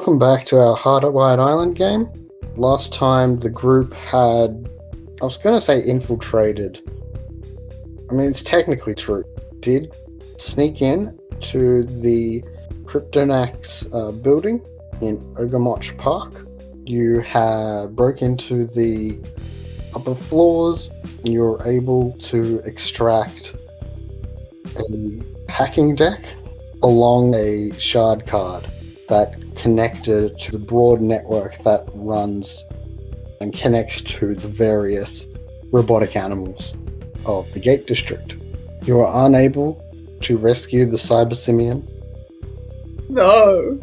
welcome back to our Hardwired Island game. Last time the group had, I was going to say infiltrated. I mean, it's technically true. Did sneak in to the Cryptonax building in Ogamoch Park. You broke into the upper floors and you were able to extract a hacking deck along a shard card that connected to the broad network that runs and connects to the various robotic animals of the Gate District. You are unable to rescue the Cyber Simian. No.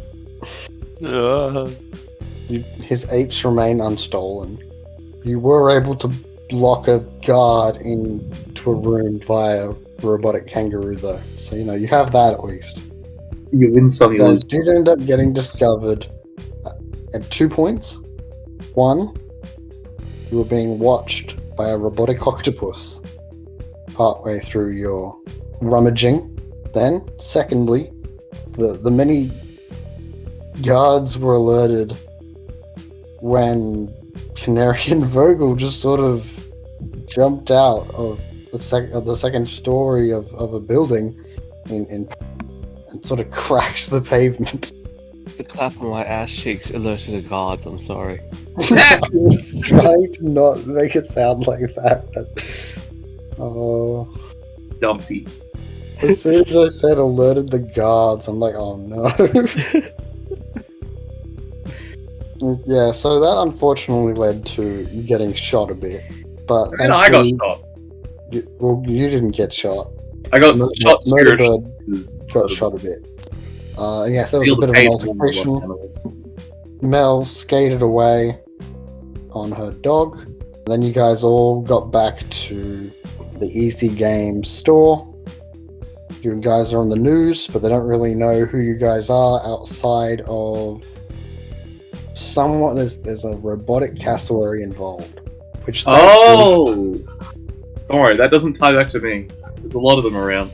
His apes remain unstolen. You were able to lock a guard into a room via robotic kangaroo, though. So, you have that at least. You win some, you lose. Did end up getting discovered at 2 points. One, you were being watched by a robotic octopus partway through your rummaging. Then, secondly, the many guards were alerted when Canary and Vogel just sort of jumped out of the second story of a building and sort of crashed the pavement. The clap on my ass cheeks alerted the guards, I'm sorry. I was trying to not make it sound like that, but... Oh... Dumpy. As soon as I said alerted the guards, I'm like, oh no. Yeah, so that unfortunately led to you getting shot a bit. But And I got shot. You didn't get shot. I got shot Murderbird spiritually. got shot a bit. Yeah, so there was a bit of an altercation. Mel skated away on her dog. Then you guys all got back to the Easy Games store. You guys are on the news, but they don't really know who you guys are outside of someone. There's a robotic cassowary involved. Which don't worry, that doesn't tie back to me. There's a lot of them around.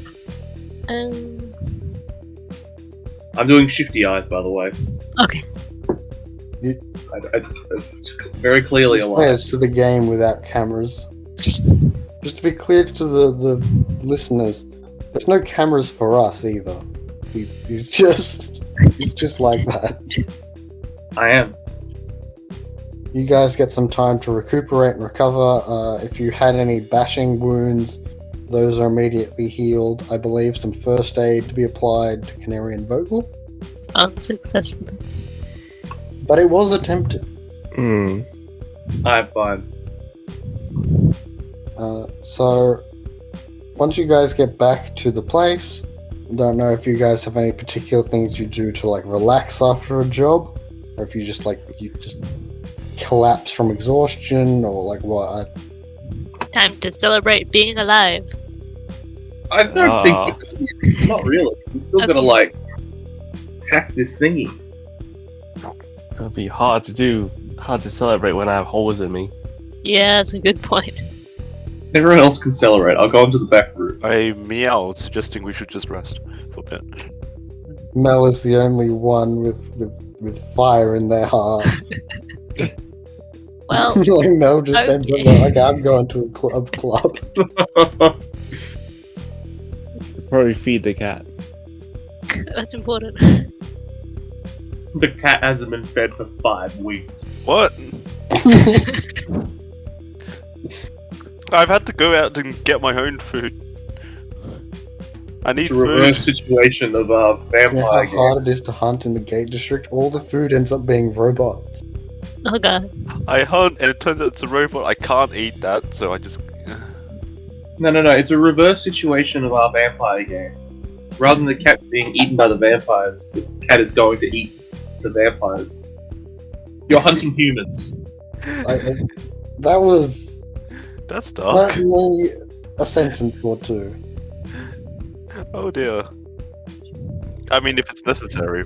I'm doing shifty eyes, by the way. Okay. It's very clearly a lie. To the game without cameras. Just to be clear to the listeners, there's no cameras for us either. He's just like that. I am. You guys get some time to recuperate and recover. If you had any bashing wounds, those are immediately healed. I believe some first aid to be applied to Canary and Vogel. Unsuccessfully. But it was attempted. I'm fine. So, once you guys get back to the place, don't know if you guys have any particular things you do to relax after a job, or if you just collapse from exhaustion, or what. Time to celebrate being alive. I don't think not really. We're still gonna hack this thingy. It'll be hard to celebrate when I have holes in me. Yeah, that's a good point. Everyone else can celebrate. I'll go into the back room. I meowed, suggesting we should just rest for a bit. Mel is the only one with fire in their heart. Well, Mel just ends up like, I'm going to a club. Probably feed the cat. That's important. The cat hasn't been fed for 5 weeks. What? I've had to go out and get my own food. I need It's a reverse food. situation of vampire. You know how hard it is to hunt in the Gate District? All the food ends up being robots. Oh god. I hunt and it turns out it's a robot. I can't eat that, so I just... No. It's a reverse situation of our vampire game. Rather than the cat being eaten by the vampires, the cat is going to eat the vampires. You're hunting humans. That was That's dark. certainly a sentence or two. Oh dear. I mean, if it's necessary.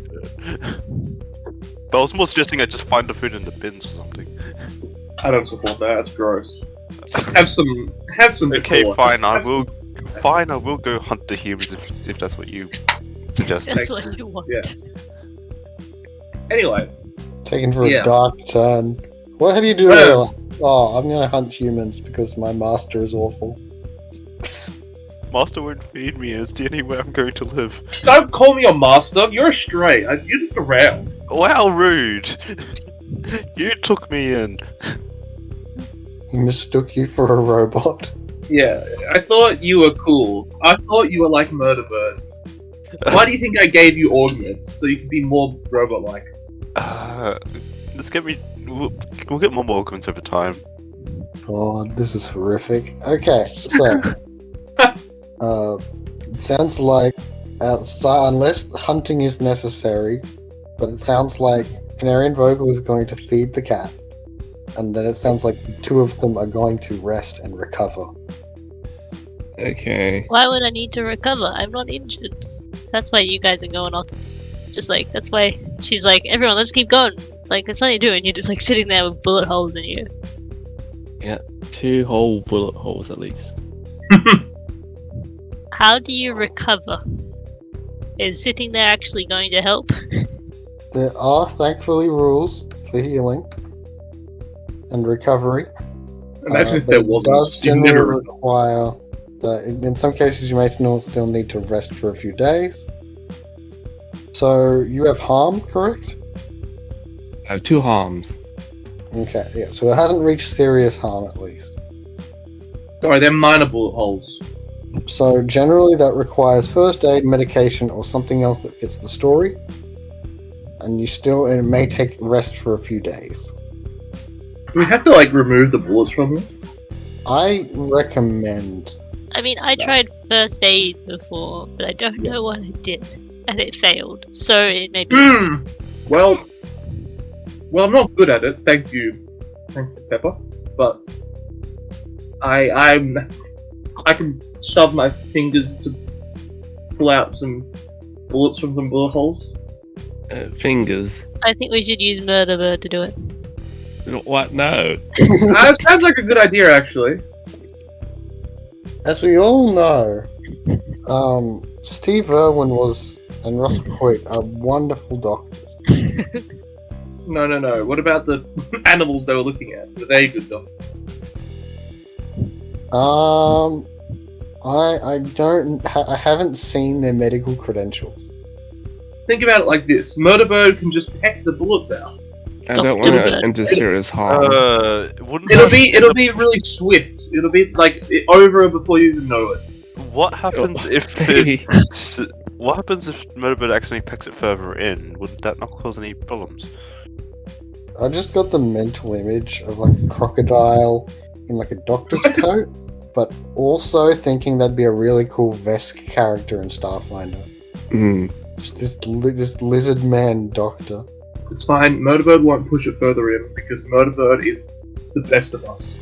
But I was more suggesting I just find the food in the bins or something. I don't support that. That's gross. Have some. Okay, decor. fine. I Have some- will go hunt the humans if that's what you suggest. That's what you want. Yeah. Anyway, Taken for Yeah. a dark turn. What do you do? Well- Oh, I'm gonna hunt humans because my master is awful. Master won't feed me, and it's the only way I'm going to live. don't call me your master. You're a stray. You're just around. Wow, rude! You took me in. He mistook you for a robot. Yeah, I thought you were cool. I thought you were like Murder Bird. Why do you think I gave you augments so you could be more robot-like? Let's get me. We'll get more augments over time. God, this is horrific. Okay, so it sounds like unless hunting is necessary, but it sounds like Canary and Vogel is going to feed the cat, and then it sounds like the two of them are going to rest and recover. Okay. Why would I need to recover? I'm not injured. That's why you guys are going off. Just like, that's why she's like, everyone, let's keep going. Like, that's what you're doing. You're just like sitting there with bullet holes in you. 2 whole bullet holes at least. How do you recover? Is sitting there actually going to help? There are thankfully rules for healing and recovery. Imagine if but there it wasn't. does You'd generally never- require that in some cases you may still need to rest for a few days. So you have harm, correct? I have 2 harms. Okay, yeah. So it hasn't reached serious harm at least. Sorry, they're minor bullet holes. So generally that requires first aid, medication, or something else that fits the story. And it may take rest for a few days. Do we have to like remove the bullets from them? I recommend. I mean, I tried first aid before, but I don't know Yes. what I did. And it failed. So it may be. Well, I'm not good at it. Thank you, Pepper. But I can shove my fingers to pull out some bullets from some bullet holes. Fingers. I think we should use Murder Bird to do it. What? No. That sounds like a good idea, actually. As we all know, Steve Irwin and Russell Hoyt are wonderful doctors. No. What about the animals they were looking at? Were they good doctors? I haven't seen their medical credentials. Think about it like this: Murder Bird can just peck the bullets out. I don't want to enter serious harm. Wouldn't It'll that- be really swift. It'll be like over before you even know it. What happens if Hey. what happens if Murderbird accidentally pecks it further in? Would that not cause any problems? I just got the mental image of like a crocodile in like a doctor's coat, but also thinking that'd be a really cool Vesk character in Starfinder. Hmm. Just this lizard man doctor. It's fine. Murder Bird won't push it further in because Murder Bird is the best of us.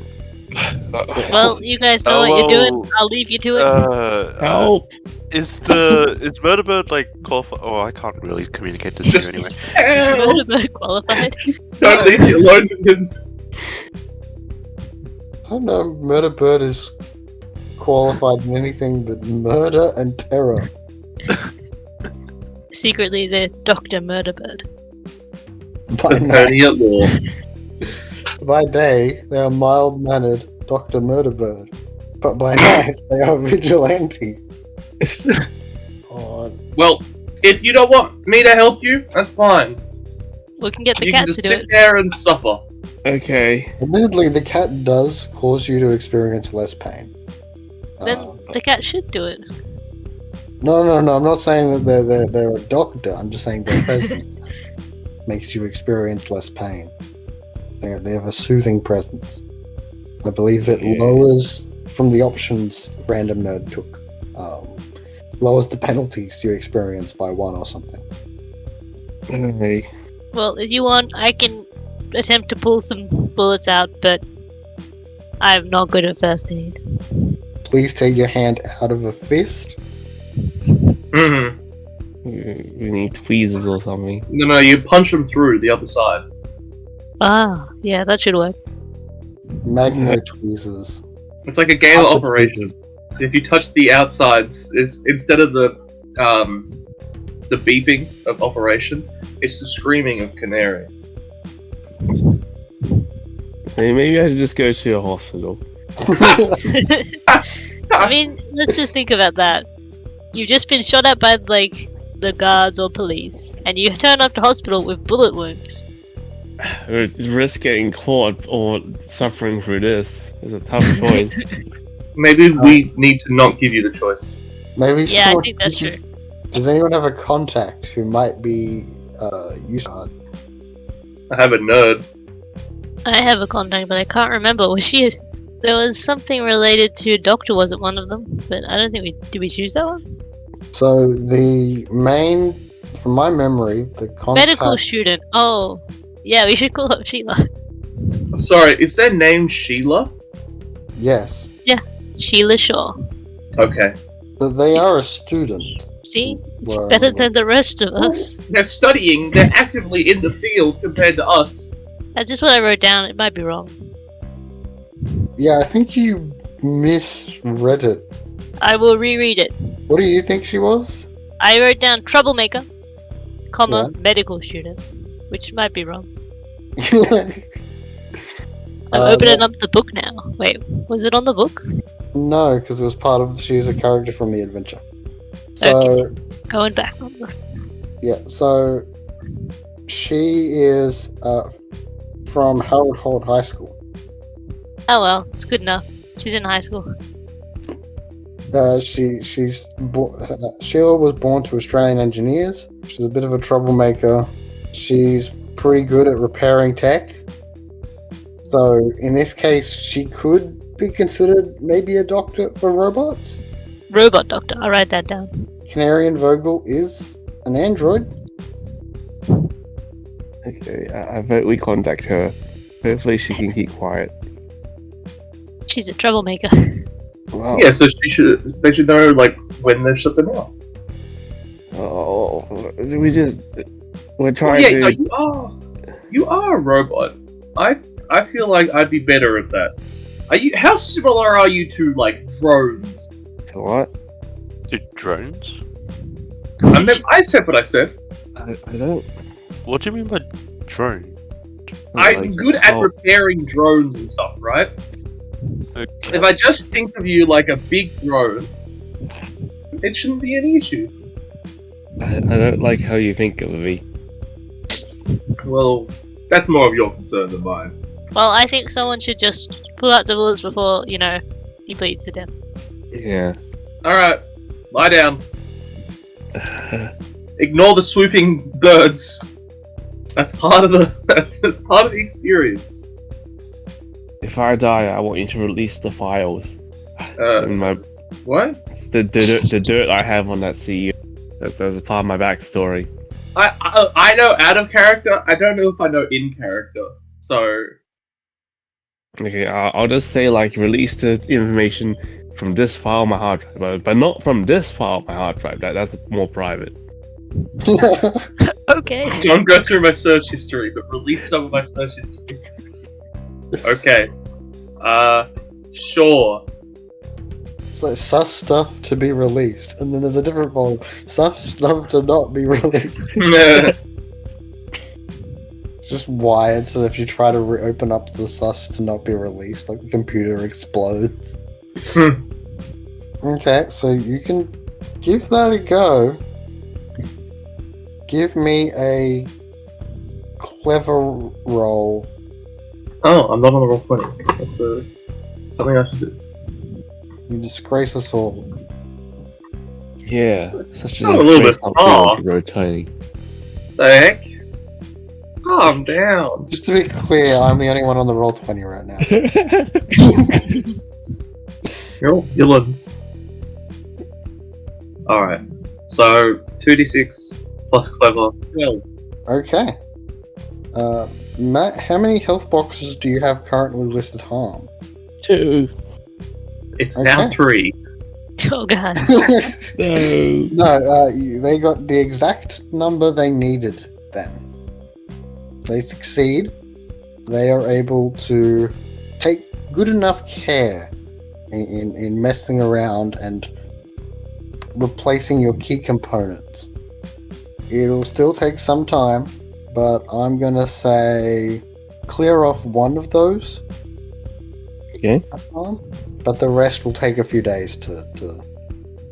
Well, you guys know Oh, what you're doing. well, I'll leave you to it. Help! Is Murderbird like qualified? Oh, I can't really communicate this to Just you anyway. Is Help! Murder Bird qualified? Don't leave me alone with him. I don't know, Murder Bird is qualified in anything but murder and terror. Secretly, they're Dr. Murder Bird. By Attorney night, at law. by day, they are mild-mannered Dr. Murder Bird, but by night, they are vigilante. Oh, Well, if you don't want me to help you, that's fine. We can get the You can cat to just do sit it. there and suffer. Okay. admittedly, the cat does cause you to experience less pain. Then the cat should do it. No, I'm not saying that they're a doctor. I'm just saying their presence makes you experience less pain. They have a soothing presence. I believe it Yeah. lowers, from the options Random Nerd took, lowers the penalties you experience by 1 or something. Okay. Well, if you want, I can attempt to pull some bullets out, but I'm not good at first aid. Please take your hand out of a fist. Mm-hmm. We need tweezers or something. No, you punch them through the other side. Ah, yeah, that should work. Magno tweezers. It's like a game of Alpha operation. tweezers. If you touch the outsides, is instead of the the beeping of operation. It's the screaming of Canary. Hey, maybe I should just go to a hospital. I mean, let's just think about that. You've just been shot at by, like, the guards or police, and you turn up to hospital with bullet wounds. Risk getting caught or suffering through this is a tough choice. Maybe we need to not give you the choice. Maybe Yeah, I someone- think that's true. Does anyone have a contact who might be useful? I have a nerd. I have a contact, but I can't remember. Was she? There was something related to a doctor, wasn't one of them? But I don't think we did. We choose that one. So the main, from my memory, the contact. Medical student. Oh, yeah. We should call up Sheila. Sorry, is their name Sheila? Yes, Sheila Shaw. Okay. but they are a student. See, it's Well, better than the rest of us. They're studying, they're actively in the field compared to us. That's just what I wrote down. It might be wrong. Yeah, I think you misread it. I will reread it. What do you think she was? I wrote down troublemaker, comma, Yeah. medical student, which might be wrong. I'm Uh, opening up the book now. Wait, was it on the book? No, because it was part of. She's a character from the adventure. So Going back on the. yeah, so she is from Harold Holt High School. Oh well, it's good enough. She's in high school. Sheila was born to Australian engineers. She's a bit of a troublemaker. She's pretty good at repairing tech. So in this case, she could be considered maybe a doctor for robots. Robot doctor. I'll write that down. Canarian Vogel is an android. Okay, I vote we contact her. Hopefully she can keep quiet. She's a troublemaker. Wow. Yeah, so they should know, like, when they're shut them off. Oh, we're Oh, trying yeah, to. no, you are a robot. I feel like I'd be better at that. How similar are you to, like, drones? To what? To drones? I said what I said. I don't. What do you mean by drone? I'm like- good at oh, repairing drones and stuff, right? Okay. If I just think of you like a big drone, it shouldn't be any issue. I don't like how you think of me. Well, that's more of your concern than mine. Well, I think someone should just pull out the bullets before, he bleeds to death. Yeah. Alright, lie down. Ignore the swooping birds. That's part of that's part of the experience. If I die, I want you to release the files. And my What? the dirt I have on that CEO. That's a part of my backstory. I know out of character. I don't know if I know in character. So Okay, I'll just say like release the information from this file on my hard drive, but not from this file on my hard drive. That's more private. Okay. don't go through my search history, but release some of my search history. Okay. Sure. It's like sus stuff to be released, and then there's a different folder. Sus stuff to not be released. It's just wired so if you try to open up the sus to not be released, like the computer explodes. Okay, so you can give that a go. Give me a clever roll. Oh, I'm not on the roll 20. That's something I should do. You disgrace us all. Yeah, such Oh, a little bit. Oh. Rotating. The heck? Calm down. Just to be clear, I'm the only one on the roll 20 right now. You're all villains. Alright. So, 2d6 plus clever. Well, Okay. Matt, how many health boxes do you have currently listed harm? 2. it's now Okay. 3. Oh god. No. No, they got the exact number they needed then. They succeed. They are able to take good enough care in messing around and replacing your key components. It'll still take some time, but I'm gonna say clear off one of those. Okay. But the rest will take a few days to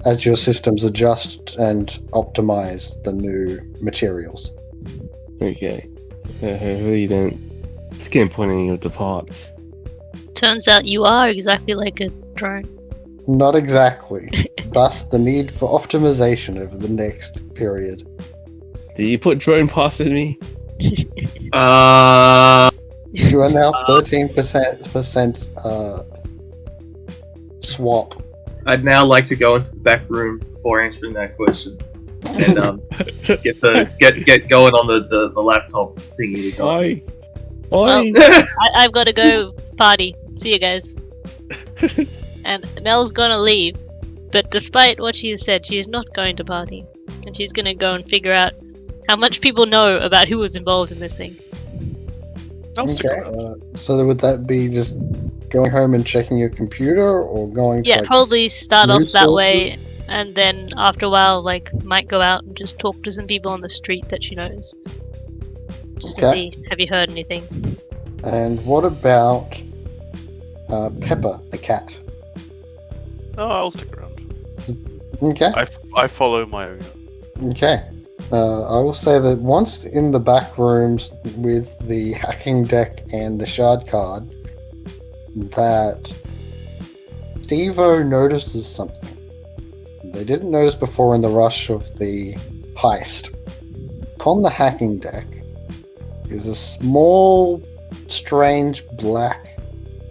as your systems adjust and optimize the new materials. Okay. Hopefully you don't skimp on any of the parts. Turns out you are exactly like a drone. Not exactly. Thus, the need for optimization over the next period. Did you put drone parts in me? You are now 13% swap. I'd now like to go into the back room before answering that question, and get going on the laptop thingy we got. Why? Well, Why? I've got to go party. See you guys. And Mel's gonna leave, but despite what she has said, she is not going to party, and she's gonna go and figure out how much people know about who was involved in this thing. Okay, so would that be just going home and checking your computer, or going to Yeah, like, probably start off news that sources? way, and then after a while, like, might go out and just talk to some people on the street that she knows. Just to Okay. see, have you heard anything? And what about Pepper, the cat? No, I'll stick around. Okay. I follow my own. Okay. I will say that once in the back rooms with the hacking deck and the shard card, that Steve-O notices something they didn't notice before in the rush of the heist. Upon the hacking deck is a small, strange black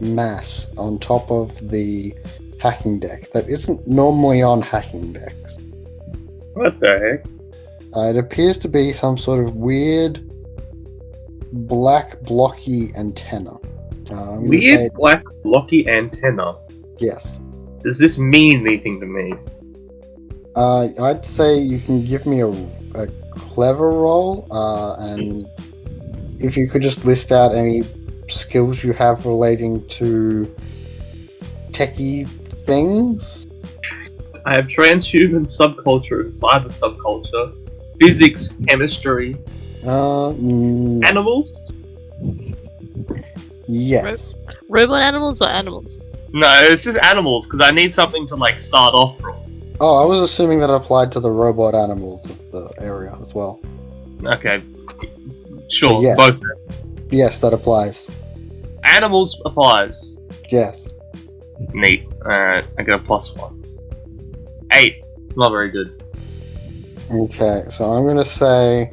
mass on top of the hacking deck that isn't normally on hacking decks. What the heck? It appears to be some sort of weird black blocky antenna. I'm gonna Weird say black blocky antenna. yes. Does this mean anything to me? I'd say you can give me a clever roll, and if you could just list out any skills you have relating to techie things. I have transhuman subculture and cyber subculture, physics, chemistry, animals. Yes. Robot animals or animals? No, it's just animals because I need something to like start off from. Oh, I was assuming that applied to the robot animals of the area as well. Okay, sure, So, yes. both. Yes, that applies. Animals applies. Yes. Neat. Alright, I got a +1. 8. It's not very good. Okay, so I'm gonna say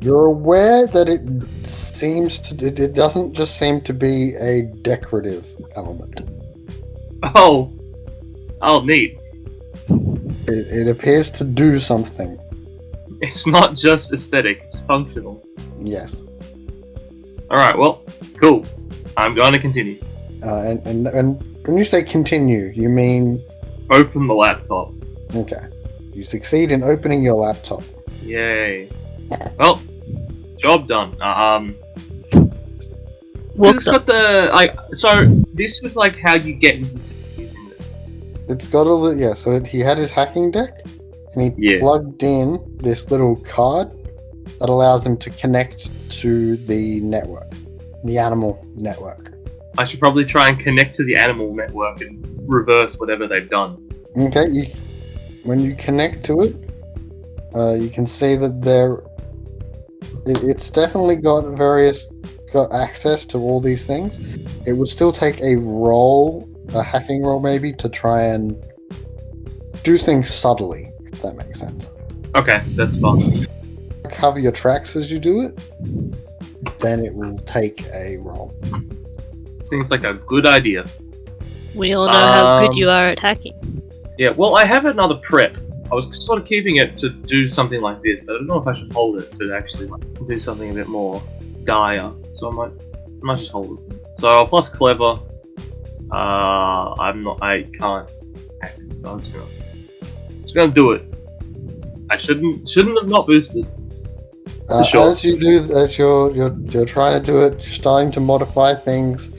you're aware that it doesn't just seem to be a decorative element. Oh, neat. It appears to do something. It's not just aesthetic; it's functional. Yes. All right. Well, cool. I'm going to continue. And when you say continue, you mean Open the laptop. okay. You succeed in opening your laptop. Yay. Well, job done. Walks It's up. got the So this was like how you get into the system using this. It's got so he had his hacking deck, and he Yeah. plugged in this little card that allows him to connect to the network, the animal network. I should probably try and connect to the animal network and reverse whatever they've done. Okay, when you connect to it, you can see that it's definitely got access to all these things. It would still take a hacking roll maybe, to try and do things subtly, if that makes sense. Okay, that's fine. Cover your tracks as you do it, then it will take a roll. Seems like a good idea. We all know how good you are at hacking. Yeah, well, I have another prep. I was sort of keeping it to do something like this, but I don't know if I should hold it to actually do something a bit more dire. So I might just hold it. So plus clever. I can't hack it, so I'm just gonna do it. I shouldn't have not boosted. Sure. As you do, as you're trying to do it, you're starting to modify things,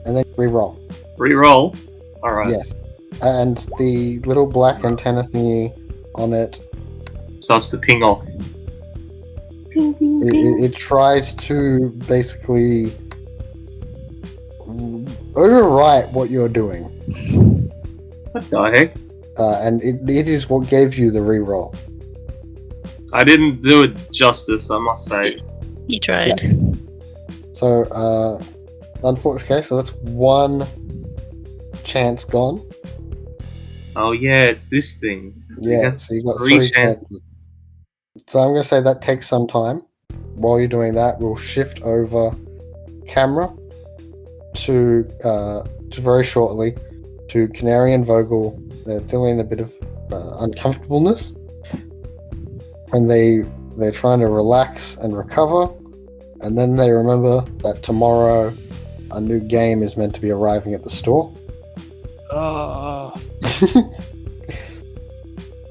and then re-roll. Reroll. Alright. Yes. and the little black antenna thingy on it, Starts to ping off. it tries to basically overwrite what you're doing. What the heck? And it is what gave you the reroll. I didn't do it justice, I must say. He tried. So, unfortunately, so that's one chance gone. Oh yeah, it's this thing. Yeah, got so you got three three chances. So I'm going to say that takes some time. While you're doing that, we'll shift over camera to very shortly to Canary and Vogel. They're feeling a bit of uncomfortableness, and they're trying to relax and recover, and then they remember that tomorrow a new game is meant to be arriving at the store.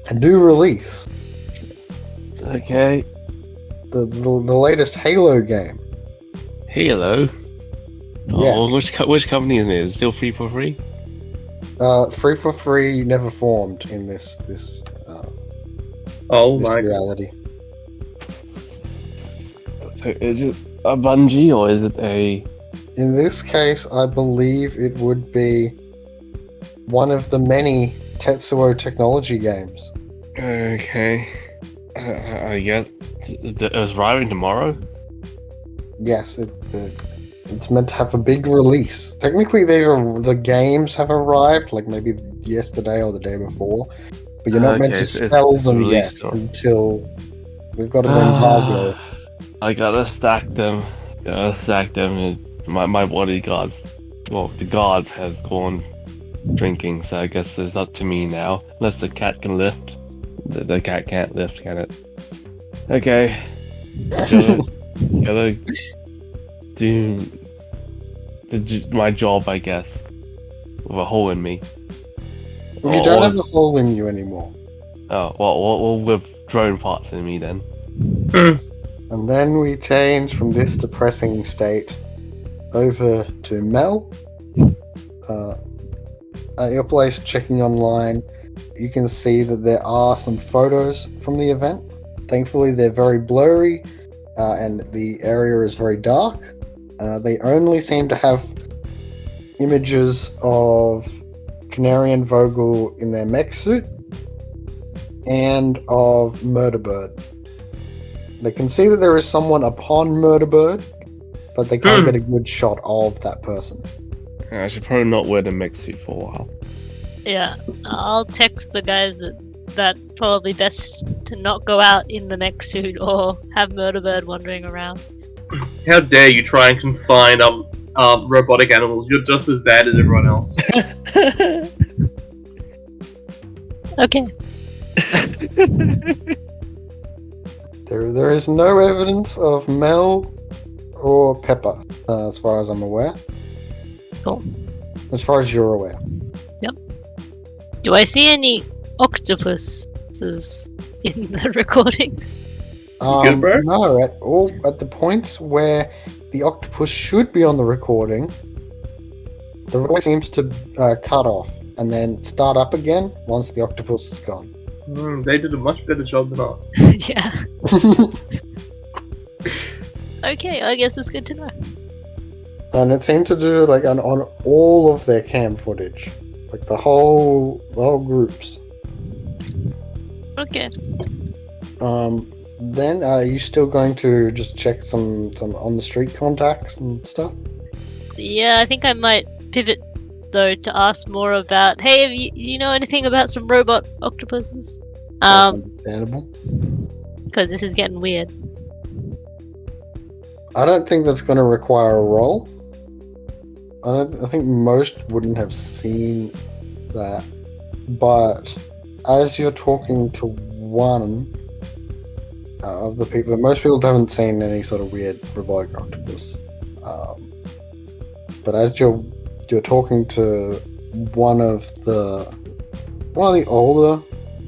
A new release. Okay. The latest Halo game. Halo. Yeah. Oh, which company is it? Is it still free for free? Free for free never formed in this Oh my god. reality. Is it a Bungie or is it a? In this case, I believe it would be one of the many Tetsuo Technology games. Okay. I guess it's arriving tomorrow. Yes, it's meant to have a big release. Technically, the games have arrived, like maybe yesterday or the day before, but you're not meant to sell them yet until we've got an embargo. I gotta stack them. My bodyguards. Well, the guard has gone drinking, so I guess it's up to me now. Unless the cat can lift. The cat can't lift, can it? Okay. Gotta do my job, I guess. With a hole in me. You don't have a hole in you anymore. Oh, well, with drone parts in me then. And then we change from this depressing state over to Mel. At your place, checking online, you can see that there are some photos from the event. Thankfully, they're very blurry, and the area is very dark. They only seem to have images of Canary and Vogel in their mech suit, and of Murderbird. They can see that there is someone upon Murderbird, but they can't get a good shot of that person. I should probably not wear the mech suit for a while. Yeah, I'll text the guys that probably best to not go out in the mech suit or have Murderbird wandering around. How dare you try and confine robotic animals? You're just as bad as everyone else. Okay. There is no evidence of Mel or Pepper, as far as I'm aware. Cool. As far as you're aware. Do I see any octopuses in the recordings? Good, bro? No, at the points where the octopus should be on the recording, the recording seems to cut off and then start up again once the octopus is gone. They did a much better job than us. Yeah. Okay, I guess it's good to know. And it seemed to do like on all of their cam footage, like the whole groups. Okay. Then are you still going to just check some on the street contacts and stuff? Yeah, I think I might pivot though to ask more about. Hey, have you know anything about some robot octopuses? That's understandable. Because this is getting weird. I don't think that's going to require a roll. I think most wouldn't have seen that, but as you're talking to one of the people, most people haven't seen any sort of weird robotic octopus. But as you're talking to one of the older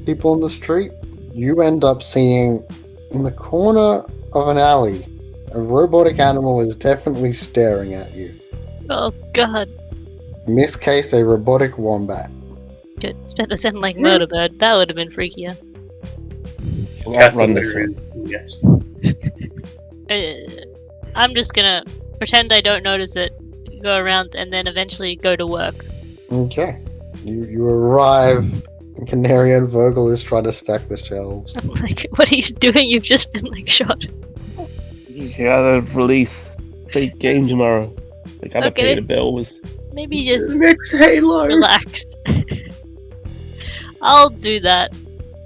people on the street, you end up seeing in the corner of an alley a robotic animal is definitely staring at you. Oh god. In this case, a robotic wombat. Good. It's better than like Murder Bird. That would have been freakier. Can Cats outrun are this one. hilarious. Yes. I'm just gonna pretend I don't notice it, go around, and then eventually go to work. Okay. You arrive, and Canary and Vogel is trying to stack the shelves. I'm like, what are you doing? You've just been like shot. You gotta release big game tomorrow. I gotta Okay. pay the bills. Maybe just Next Halo. relax. I'll do that.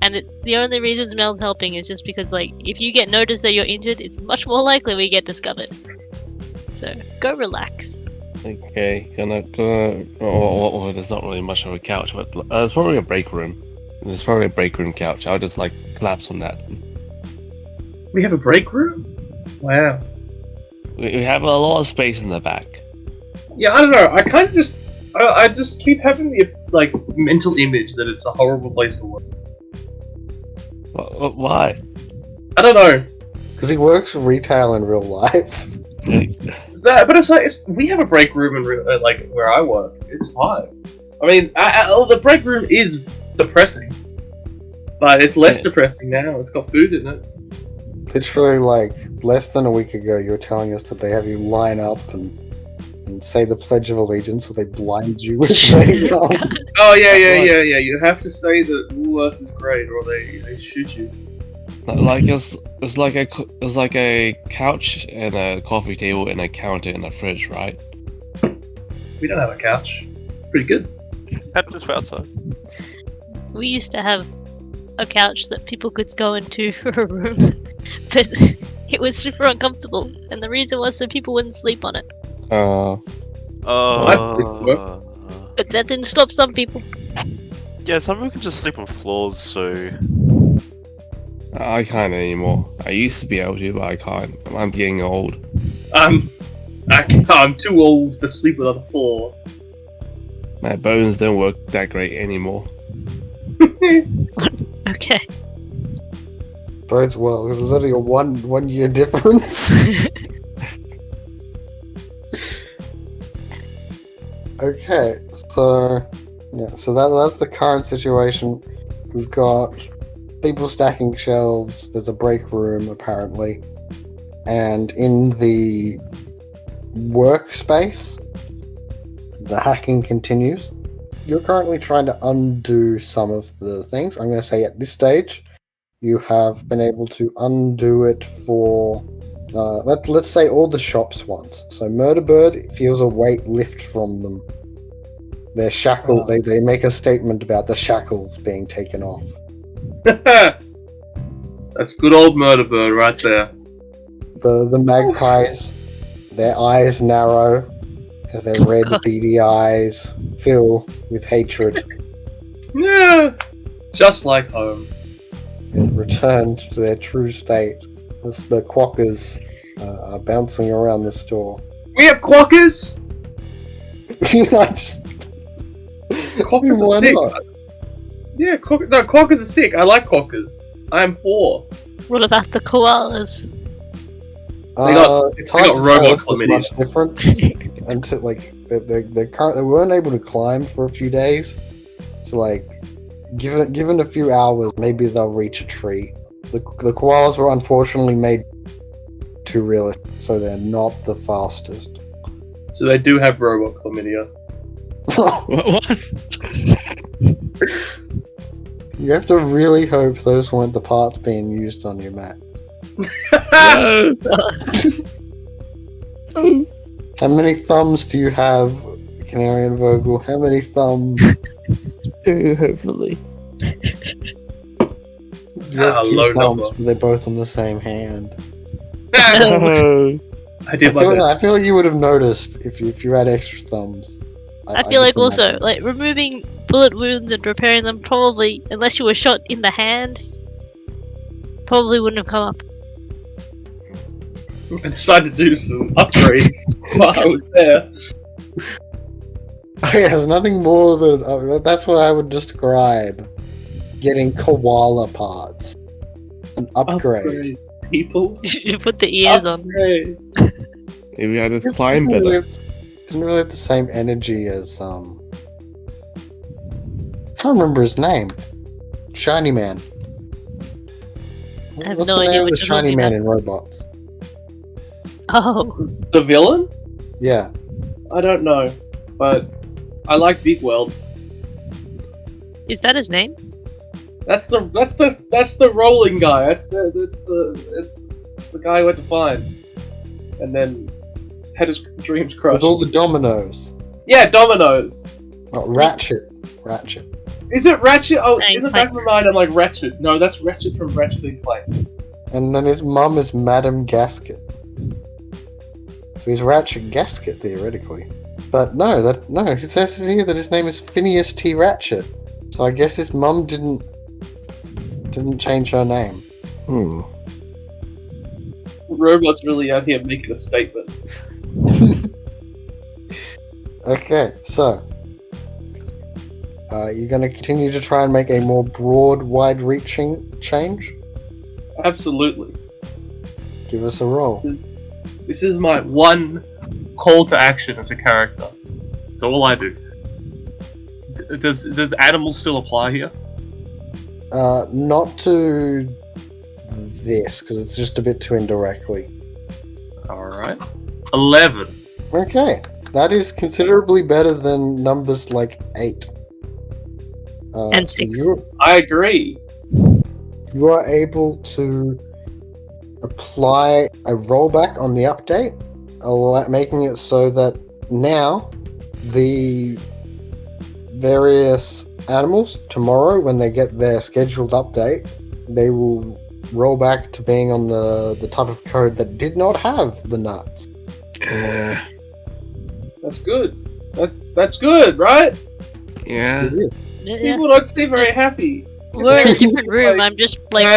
And it's the only reason Mel's helping is just because, like, if you get noticed that you're injured, it's much more likely we get discovered. So go relax. Okay, well, there's not really much of a couch, but there's probably a break room. There's probably a break room couch. I'll just like collapse on that. We have a break room? Wow. We have a lot of space in the back. Yeah, I don't know. I kind of I just keep having the like mental image that it's a horrible place to work. Why? I don't know. Because he works retail in real life. But it's like we have a break room in like where I work. It's fine. I mean, the break room is depressing, but it's less depressing now. It's got food in it. Literally, like, less than a week ago, you were telling us that they have you line up and say the Pledge of Allegiance, so they blind you with their Oh yeah. You have to say that Woolworths is great, or they shoot you. Like it's like a couch and a coffee table and a counter and a fridge, right? We don't have a couch. Pretty good. Had just outside. We used to have a couch that people could go into for a room, but it was super uncomfortable, and the reason was so people wouldn't sleep on it. But that didn't stop some people. Yeah, some people can just sleep on floors, so... I can't anymore. I used to be able to, but I can't. I'm getting old. I'm too old to sleep on the floor. My bones don't work that great anymore. Okay. Bodes well, because there's only a one year difference. Okay, so that's the current situation. We've got people stacking shelves. There's a break room apparently, and in the workspace, the hacking continues. You're currently trying to undo some of the things. I'm going to say at this stage, you have been able to undo it for. Let's say all the shops once. So Murder Bird feels a weight lift from them. They're shackled. Oh. They make a statement about the shackles being taken off. That's good old Murder Bird right there. The magpies, their eyes narrow as their red beady eyes fill with hatred Yeah, just like home. and return to their true state as the quackers are bouncing around the store. We have quackers. Quackers Quackers are sick. Yeah, quackers are sick. I like quackers. I am for. What about the koalas? It's hard to got tell robot if there's chlamydia. much difference until like they weren't able to climb for a few days. So like, given a few hours, maybe they'll reach a tree. The koalas were unfortunately made too realistic, so they're not the fastest. So they do have robot chlamydia. What? You have to really hope those weren't the parts being used on your Mac. No. How many thumbs do you have, Canary and Vogel? How many thumbs? Hopefully. You have a two low thumbs, number. but they're both on the same hand. No. I did my I best. feel like you would have noticed if you had extra thumbs. I feel like just also, imagine. like, removing bullet wounds and repairing them probably, unless you were shot in the hand, probably wouldn't have come up. I decided to do some upgrades while I was there. Yeah, there's nothing more than that's what I would describe getting koala parts. An upgrade. Upgrades, people. You put the ears on. Upgrade. Maybe I just climb Didn't better. really have the same energy as can't remember his name. Shiny Man. I have What's no the idea name of what the you're Shiny looking Man at. in Robots? Oh, The villain? Yeah. I don't know, but I like Big World. is that his name? That's the rolling guy. That's the guy who went to find, and then had his dreams With crushed. all the dominoes. Yeah, Dominoes. Oh, Ratchet. Ratchet. Is it Ratchet? Oh, Clank, in the back of my mind, I'm like Ratchet. No, that's Ratchet from Ratchet and Clank. And then his mum is Madame Gasket. So he's Ratchet Gasket, theoretically. But no, it says here that his name is Phineas T. Ratchet. So I guess his mum didn't change her name. Robot's really out here making a statement. Okay, so you're going to continue to try and make a more broad, wide-reaching change? Absolutely. Give us a roll. This is my one call to action as a character. That's all I do. Does animal still apply here? Not to this, because it's just a bit too indirectly. Alright. 11. Okay, that is considerably better than numbers like 8. And 6. I agree. You are able to apply a rollback on the update, making it so that now the various animals tomorrow, when they get their scheduled update, they will roll back to being on the type of code that did not have the nuts. That's good. That's good, right? Yeah. It is. People don't seem very happy. We're in a different room. I'm just like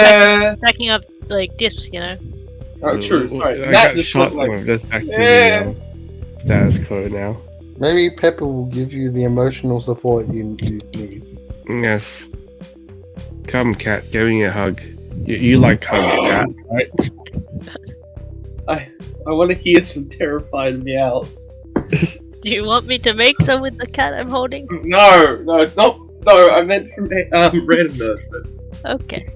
stacking up like discs, you know. Oh, true. Sorry. I Matt got just shot. looked like, We're just back to Yeah. the status quo now. Maybe Pepper will give you the emotional support you need. Yes. Come, cat. Give me a hug. You like hugs, cat, right? I want to hear some terrified meows. Do you want me to make some with the cat I'm holding? No. I meant from Random Nerd. But... Okay.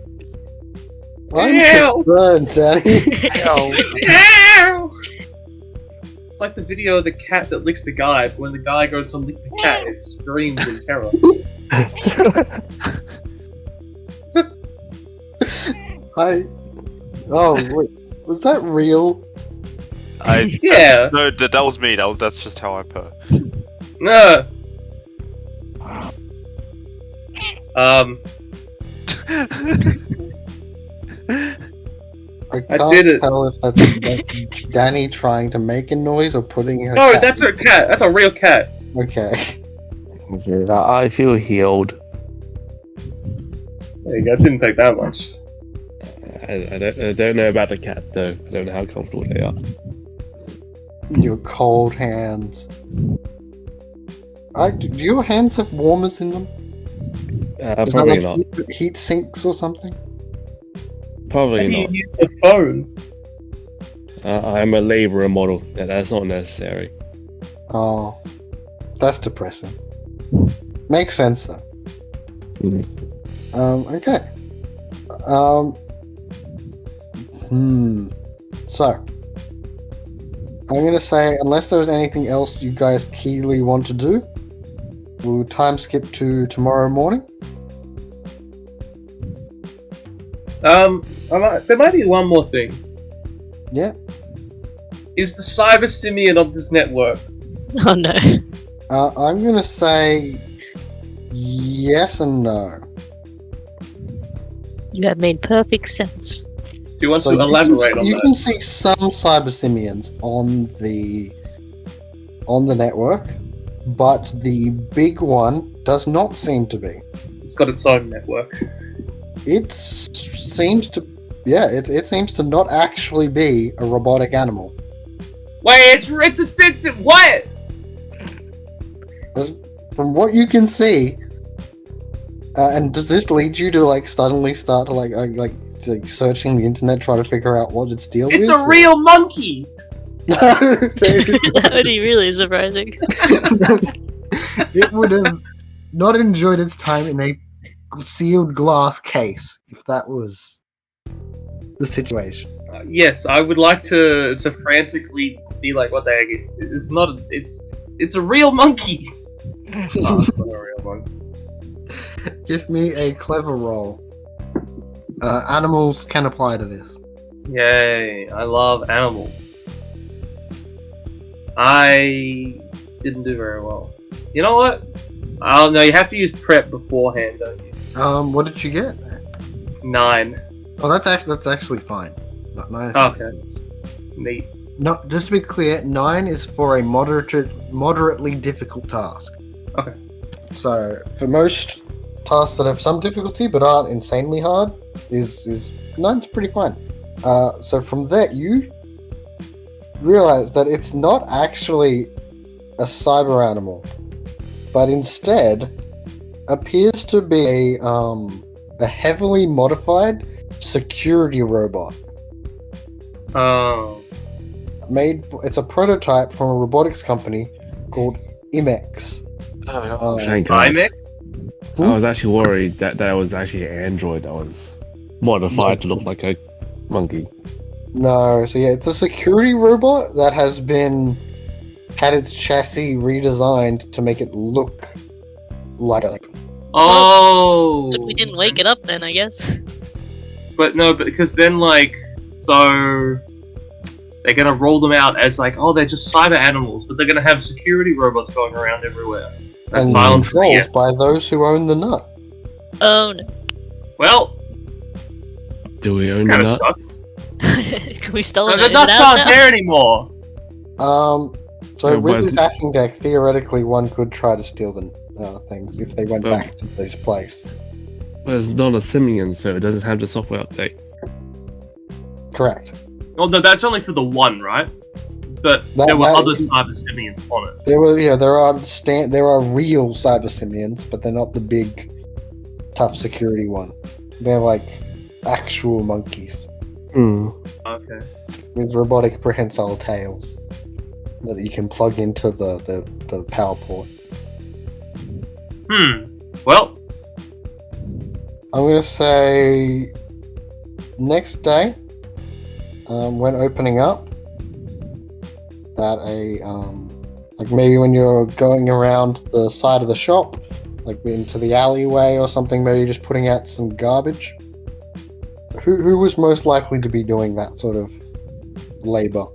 I'm Meow. concerned, Danny. Meow! It's like the video of the cat that licks the guy, but when the guy goes to lick the cat, it screams in terror. Oh, wait. Was that real? Yeah. No, that was me. That's just how I purr. No. I I can't did it. tell if that's Danny trying to make a noise or putting her No, cat. that's a cat. That's a real cat. Okay. Okay, I feel healed. There you go. It didn't take that much. I don't know about the cat though. I don't know how comfortable they are. Your cold hands. Do your hands have warmers in them? Is that Probably like not. heat sinks or something? Probably Maybe not. you use the phone. I'm a labourer model. That's not necessary. Oh, that's depressing. Makes sense though. Okay. So, I'm gonna say, unless there's anything else you guys keenly want to do, we'll time skip to tomorrow morning. There might be one more thing. Yeah. Is the cyber simian of this network? Oh no. I'm gonna say yes and no. You have made perfect sense. Do you want So to elaborate on you that? can see some cyber simians on the network, but the big one does not seem to be. It's got its own network. It seems to, it seems to not actually be a robotic animal. Wait, it's addicted. What? From what you can see, and does this lead you to like suddenly start to like searching the internet, trying to figure out what its deal is? It's a real monkey. No, there is That would be really surprising. it would have not enjoyed its time in a sealed glass case, if that was the situation. Yes, I would like to frantically be like, what the heck? It's not. It's a real monkey. Oh, it's not a real monkey. Give me a clever roll. Animals can apply to this. Yay! I love animals. I didn't do very well. You know what? Oh no, you have to use prep beforehand, don't you? What did you get? 9. Oh, that's actually fine. Not 9. Okay. Neat. No, just to be clear, 9 is for a moderately difficult task. Okay. So for most tasks that have some difficulty but aren't insanely hard, is 9's pretty fine. So from that, you realize that it's not actually a cyber animal, but instead appears to be a heavily modified security robot. Oh. It's a prototype from a robotics company called Imex. Thank God. IMAX? I was actually worried that was actually an android that was modified to look like a monkey. No, so yeah, it's a security robot that had its chassis redesigned to make it look like a... Oh. But we didn't wake it up then, I guess. But no, because then so they're gonna roll them out as they're just cyber animals, but they're gonna have security robots going around everywhere. That's and silence controlled by those who own the nut. Oh no. Well, Do we own the kind of nut? sucks. Can we still No, own the it nuts out aren't now? there anymore. So So with was- this hacking deck, theoretically, one could try to steal the things if they went Oh. back to this place. Well, it's not a simian, so it doesn't have the software update. Correct. Oh no, that's only for the one, right? But there were other cyber simians on it. There are real cyber simians, but they're not the big, tough security one. They're like actual monkeys Okay. with robotic prehensile tails that you can plug into the power port. Well, I'm gonna say next day, when opening up, that maybe when you're going around the side of the shop, like into the alleyway or something, maybe just putting out some garbage. Who was most likely to be doing that sort of labor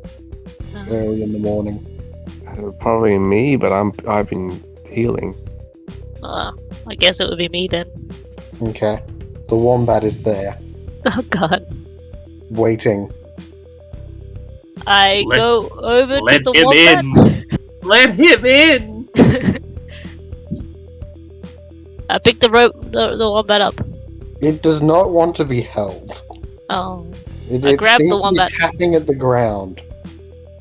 early in the morning? Probably me, but I've been healing. I guess it would be me then. Okay, the Wombat is there, Oh god. waiting. I Let- go over to let the him Wombat. in. Let him in. I pick the Wombat up. It does not want to be held. Oh. It, I it grab the seems to Wombat. be tapping at the ground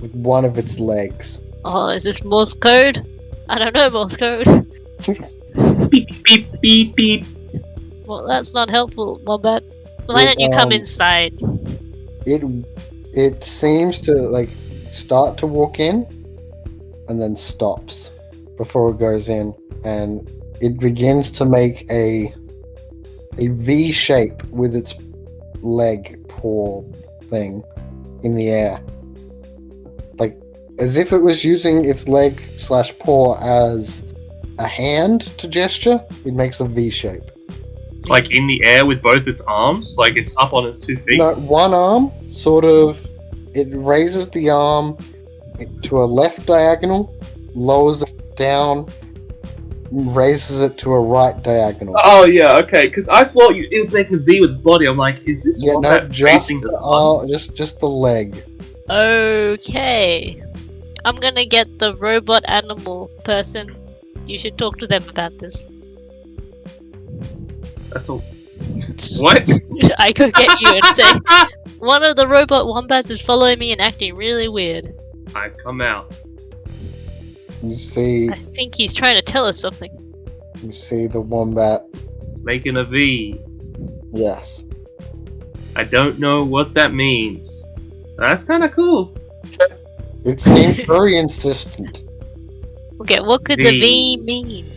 with one of its legs. Oh, is this Morse code? I don't know Morse code. Beep beep beep beep. Well, that's not helpful, Wombat. Why don't you come inside? It seems to start to walk in and then stops before it goes in, and it begins to make a V shape with its leg paw thing in the air, like as if it was using its leg / paw as a hand to gesture. It makes a V shape. Like in the air with both its arms, like it's up on its 2 feet. No, one arm sort of. It raises the arm to a left diagonal, lowers it down, raises it to a right diagonal. Oh yeah, okay. Because I thought it was making a V with its body. I'm like, is this Yeah, no, Wombat just facing the the sun? arm, just the leg. Okay. I'm gonna get the robot animal person. You should talk to them about this. That's all. What? I go get you and say, one of the robot wombats is following me and acting really weird. I come out. You see I think he's trying to tell us something. the Wombat. Making a V. Yes. I don't know what that means. That's kind of cool. It seems very insistent. Okay, what could the V mean?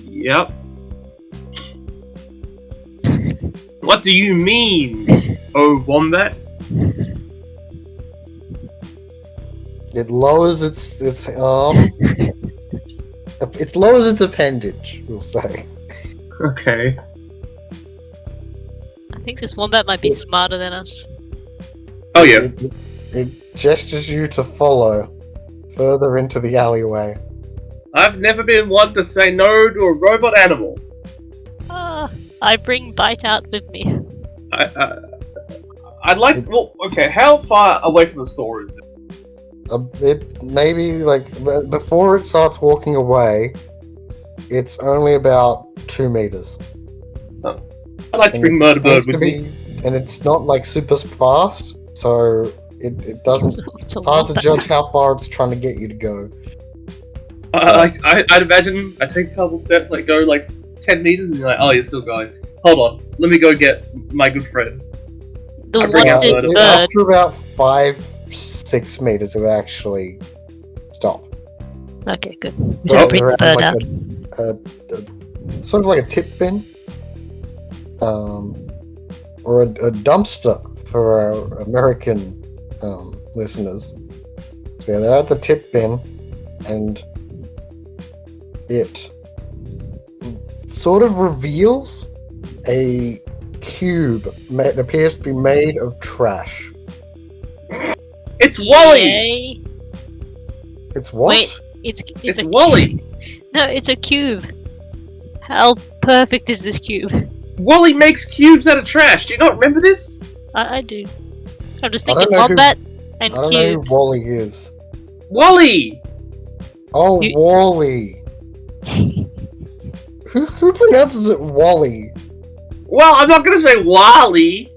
Yep. What do you mean, oh Wombat? It lowers its arm. It lowers its appendage, we'll say. Okay. I think this Wombat might be smarter than us. Oh yeah. It gestures you to follow further into the alleyway. I've never been one to say no to a robot animal. I bring Bite out with me. I'd like. Well, okay. How far away from the store is it? It maybe like before it starts walking away, it's only about 2 meters. I'd like to bring Murder Bird with me. And it's not like super fast, so it doesn't. It's It's hard to judge how far it's trying to get you to go. I'd imagine I take a couple steps, like go like 10 meters, and you're like, oh, you're still going. Hold on, let me go get my good friend. The I bring out wanted Murder bird. After about 5-6 meters, it would actually stop. Okay, good. Oh, Just bring the Around bird like out. a sort of like a tip bin, or a dumpster for our American listeners. So yeah, they're at the tip bin, and it sort of reveals a cube that appears to be made of trash. It's Wally. Yay. It's what? Wait, it's It's a Wally. No, it's a cube. How perfect is this cube? Wally makes cubes out of trash. Do you not remember this? I do. I'm just I don't thinking know who- Wombat I and don't know who cubes. Wally is. Wally. Oh, You- Wally. Who pronounces it Wally? Well, I'm not gonna say Wally.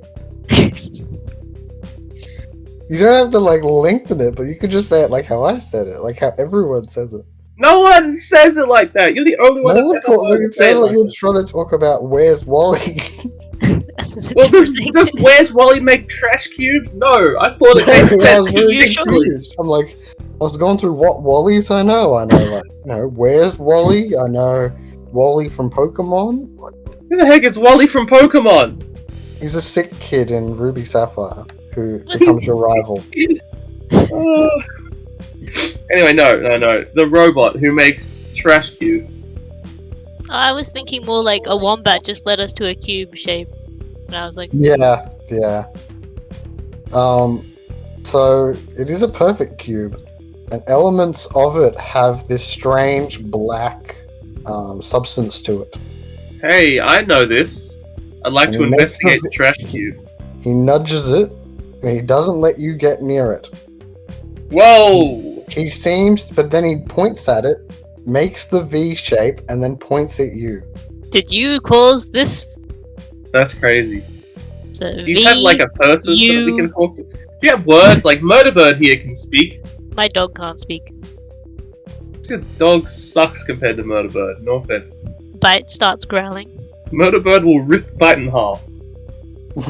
You don't have to like lengthen it, but you could just say it like how I said it, like how everyone says it. No one says it like that. You're the only one. No one that it sounds like you're trying to talk about where's Wally. Well, does Where's Wally make trash cubes? No, I thought it made I was sense. very Usually, confused. I'm like, I was going through what Wallies I know. Like, where's Wally? I know Wally from Pokemon. Like, who the heck is Wally from Pokemon? he's a sick kid in Ruby Sapphire who becomes your rival. Anyway, no. The robot who makes trash cubes. I was thinking more like a Wombat just led us to a cube shape. And I was like, Yeah. So it is a perfect cube, and elements of it have this strange black substance to it. Hey, I know this. I'd like And to it makes investigate the- the trash cube. He nudges it, and he doesn't let you get near it. Whoa! He seems, but then he points at it, makes the V shape, and then points at you. did you cause this? That's crazy. So Do you have like a person so that we you- can talk to? Do you have words like Murder Bird here can speak? My dog can't speak. This dog sucks compared to Murder Bird. No offense. Bite starts growling. Murder Bird will rip Bite in half.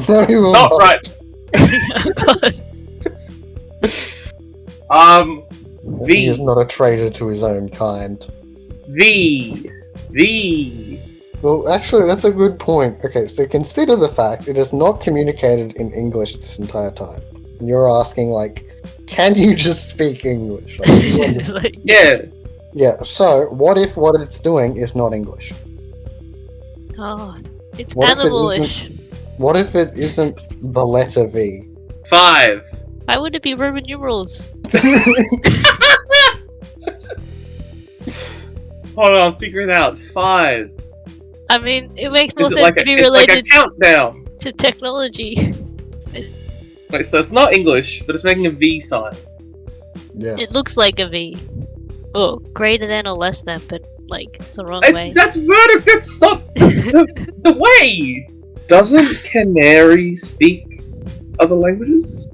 No, he will Not not. right. He is V. not a traitor to his own kind. V. Well, actually, that's a good point. Okay, so consider the fact it is not communicated in English this entire time. And you're asking, like, can you just speak English? Like, you understand- It's like, Yeah. yeah, so what if what it's doing is not English? Oh, it's What if it animalish. What if it isn't the letter V? 5. Why would it be Roman numerals? Hold on, figure it out. 5. I mean, it makes more Is it sense like to be it's like a related countdown? to technology. Wait, so it's not English, but it's making a V sign. Yes. It looks like a V. Oh, greater than or less than, but like it's the wrong way. That's verdict. That's not the way. Doesn't Canary speak other languages?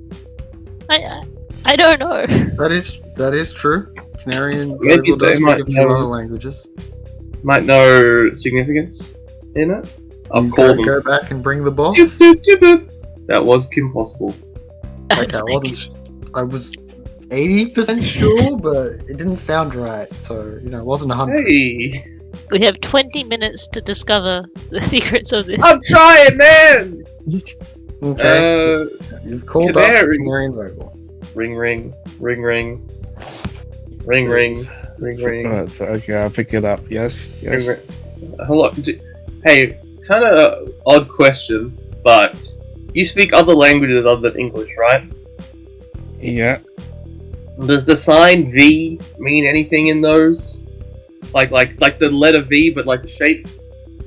I don't know. That is true. Canarian Maybe Google does they speak might a few know. other languages. Might know significance in it. I'll You call go, them. go back and bring the boss. Doop, doop, doop, doop. That was Kim Possible. I Okay, was I like, wasn't. I was 80% sure, but it didn't sound right. So, it wasn't 100. Hey, We have 20 minutes to discover the secrets of this. I'm trying, man. Okay. You've called Canary. up Canary and Vogel. Ring, ring, ring, ring, ring, ring, ring, ring. Alright, so okay, I'll pick it up. Yes, yes. ring, ring. Hold on. Hey, kind of odd question, but you speak other languages other than English, right? Yeah. Does the sign V mean anything in those? Like the letter V, but like the shape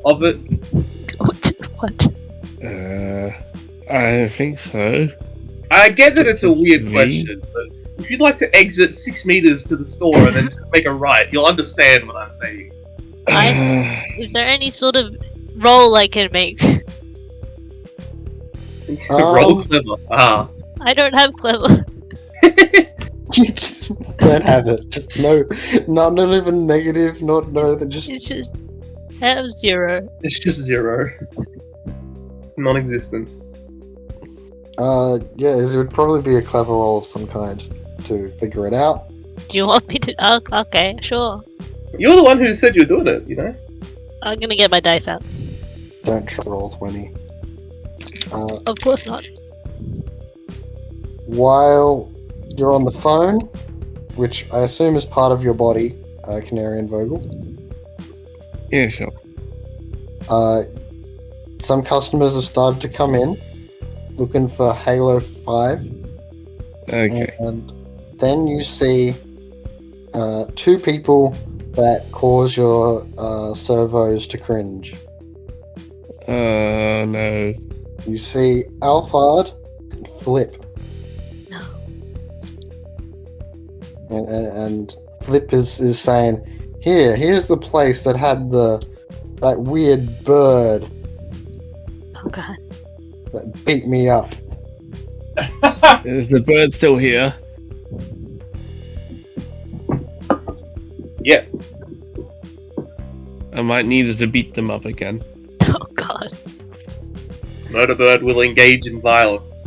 of it? What? I think so. I get that it's a It's weird V? question, but if you'd like to exit 6 meters to the store and then make a right, you'll understand what I'm saying. Is there any sort of roll I can make? Roll clever. Ah. I don't have clever. Don't have it. Just not even negative. Just It's just I have 0. It's just 0. Non-existent. yeah, it would probably be a clever roll of some kind to figure it out. Do you want me to? Oh, okay, sure. You're the one who said you're doing it, you know? I'm gonna get my dice out. Don't try to roll 20. Of course not. While you're on the phone, which I assume is part of your body, Canary and Vogel, Yeah, sure. some customers have started to come in looking for Halo 5. Okay. And then you see 2 people that cause your servos to cringe. No. You see Alphard and Flip. No. And Flip is saying, here's the place that had that weird bird Oh god. that beat me up. Is the bird still here? Yes. I might need to beat them up again. Oh god. Motorbird will engage in violence.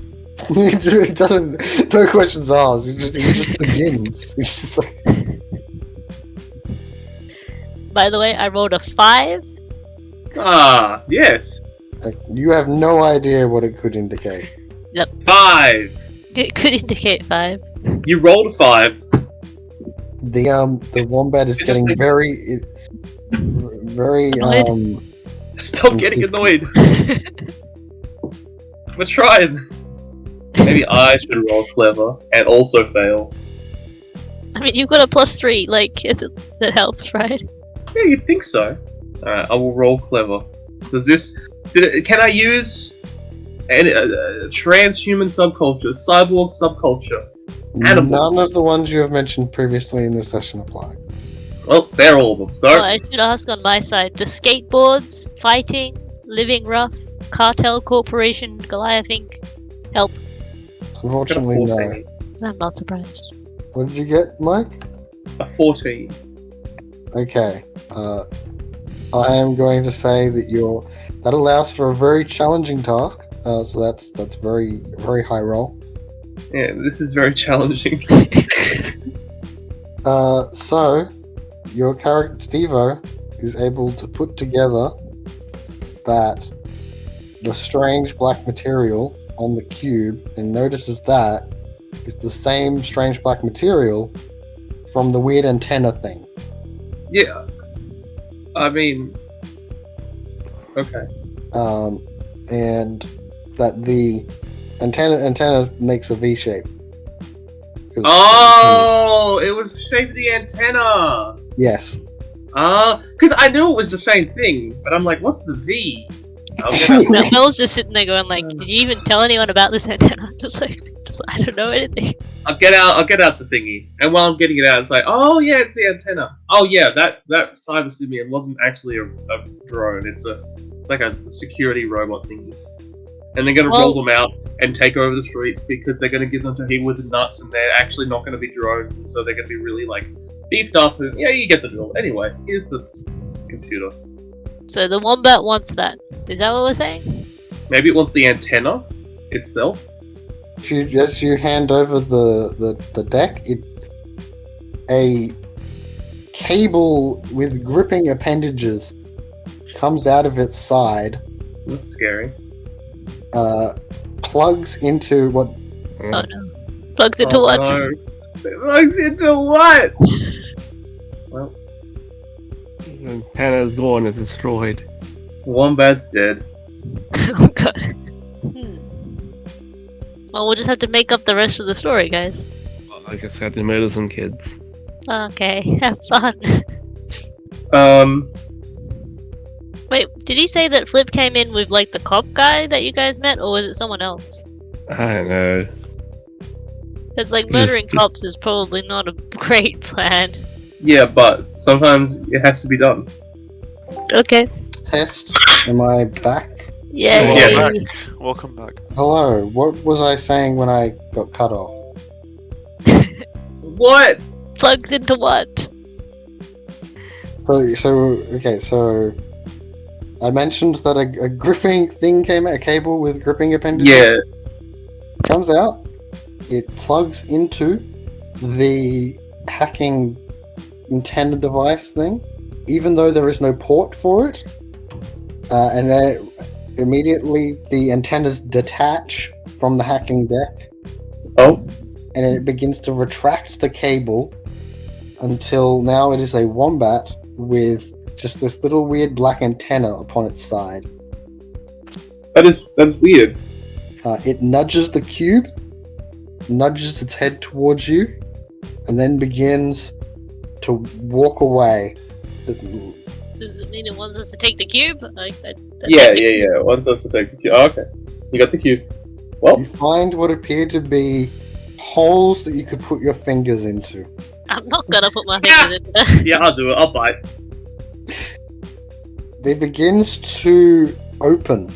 It doesn't. No questions asked. It just begins. It's just like, By the way, I rolled a 5. Ah, yes. you have no idea what it could indicate. 5. It could indicate 5. You rolled a 5. The Wombat is It just getting makes- very Annoyed. Stop getting annoyed. We're trying. Maybe I should roll clever and also fail. I mean, you've got a +3. Like, that helps, right? Yeah, you'd think so. Alright, I will roll clever. Can I use a transhuman subculture, cyborg subculture? Animals. None of the ones you have mentioned previously in this session apply. Well, they're all of them. So, Well, I should ask on my side. Do skateboards, fighting, living rough, cartel corporation, Goliath Inc. help? Unfortunately, no. I'm not surprised. What did you get, Mike? A 14. Okay. I am going to say that that allows for a very challenging task. So that's very very high roll. Yeah, this is very challenging. So your character Stevo is able to put together that the strange black material on the cube, and notices that is the same strange black material from the weird antenna thing. Yeah. I mean... Okay. And that the antenna makes a V shape. Oh, it was the shape of the antenna! Yes. Because I knew it was the same thing, but I'm like, what's the V? Mel's just sitting there going like, did you even tell anyone about this antenna? Just I don't know anything. I'll get out the thingy, and while I'm getting it out, it's like, oh yeah, it's the antenna. Oh yeah, that cyber simian wasn't actually a drone. It's like a security robot thingy, and they're gonna roll them out and take over the streets because they're gonna give them to people with the nuts, and they're actually not gonna be drones, and so they're gonna be really like beefed up. And yeah, you get the drill. Anyway, here's the computer. So the Wombat wants that. Is that what we're saying? Maybe it wants the antenna itself. As you hand over the deck, a cable with gripping appendages comes out of its side, That's scary. plugs into what? Oh no. Plugs into what? No. It plugs into what? Well, The antenna's gone, it's destroyed. Wombat's dead. Oh god. Well, we'll just have to make up the rest of the story, guys. Well, I guess I had to murder some kids. Okay, have fun. Wait, did he say that Flip came in with like the cop guy that you guys met, or was it someone else? I don't know. Because like murdering cops is probably not a great plan. Yeah, but sometimes it has to be done. Okay. Test. Am I back? Yeah. Yeah. Welcome back. Hello. What was I saying when I got cut off? What? Plugs into what? So I mentioned that a gripping thing came out, a cable with gripping appendages. Yeah. Comes out. It plugs into the hacking antenna device thing, even though there is no port for it. And then immediately the antennas detach from the hacking deck, Oh. and it begins to retract the cable until now it is a Wombat with just this little weird black antenna upon its side. That is weird. It nudges the cube, nudges its head towards you, and then begins to walk away. Does it mean it wants us to take the cube? Yeah. It wants us to take the cube. Oh, okay. You got the cube. Well, You find what appear to be holes that you could put your fingers into. I'm not gonna put my fingers in there. yeah, I'll do it. I'll bite. It begins to open,